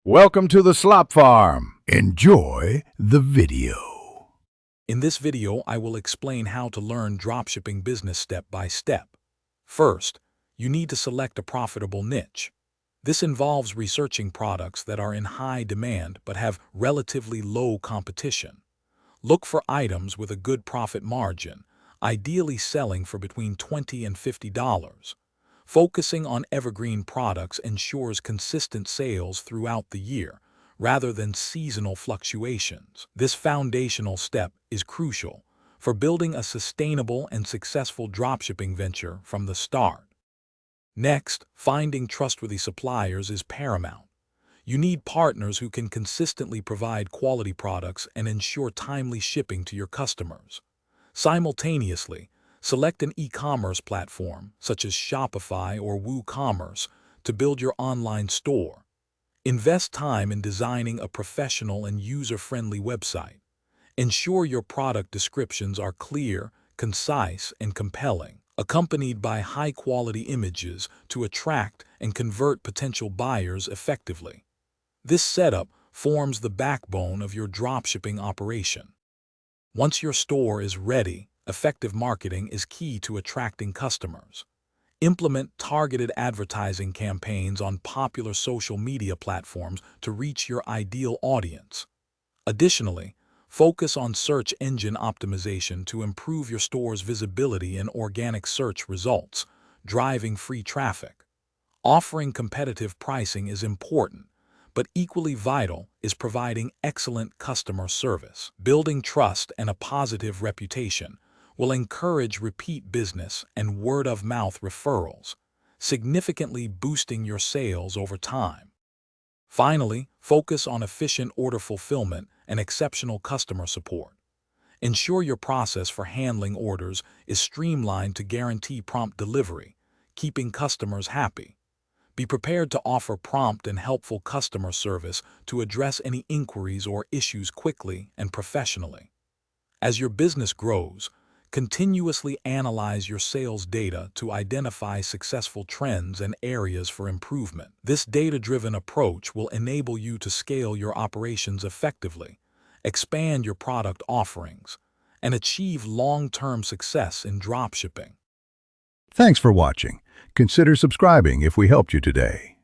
Welcome to the Slop Farm. Enjoy the video. In this video, I will explain how to learn dropshipping business step by step. First, you need to select a profitable niche. This involves researching products that are in high demand but have relatively low competition. Look for items with a good profit margin, ideally selling for between $20 and $50. Focusing on evergreen products ensures consistent sales throughout the year, rather than seasonal fluctuations. This foundational step is crucial for building a sustainable and successful dropshipping venture from the start. Next, finding trustworthy suppliers is paramount. You need partners who can consistently provide quality products and ensure timely shipping to your customers. Simultaneously, select an e-commerce platform, such as Shopify or WooCommerce, to build your online store. Invest time in designing a professional and user-friendly website. Ensure your product descriptions are clear, concise, and compelling, accompanied by high-quality images to attract and convert potential buyers effectively. This setup forms the backbone of your dropshipping operation. Once your store is ready, effective marketing is key to attracting customers. Implement targeted advertising campaigns on popular social media platforms to reach your ideal audience. Additionally, focus on search engine optimization to improve your store's visibility in organic search results, driving free traffic. Offering competitive pricing is important, but equally vital is providing excellent customer service. Building trust and a positive reputation will encourage repeat business and word-of-mouth referrals, significantly boosting your sales over time. Finally, focus on efficient order fulfillment and exceptional customer support. Ensure your process for handling orders is streamlined to guarantee prompt delivery, keeping customers happy. Be prepared to offer prompt and helpful customer service to address any inquiries or issues quickly and professionally. As your business grows, continuously analyze your sales data to identify successful trends and areas for improvement. This data-driven approach will enable you to scale your operations effectively, expand your product offerings, and achieve long-term success in dropshipping. Thanks for watching. Consider subscribing if we helped you today.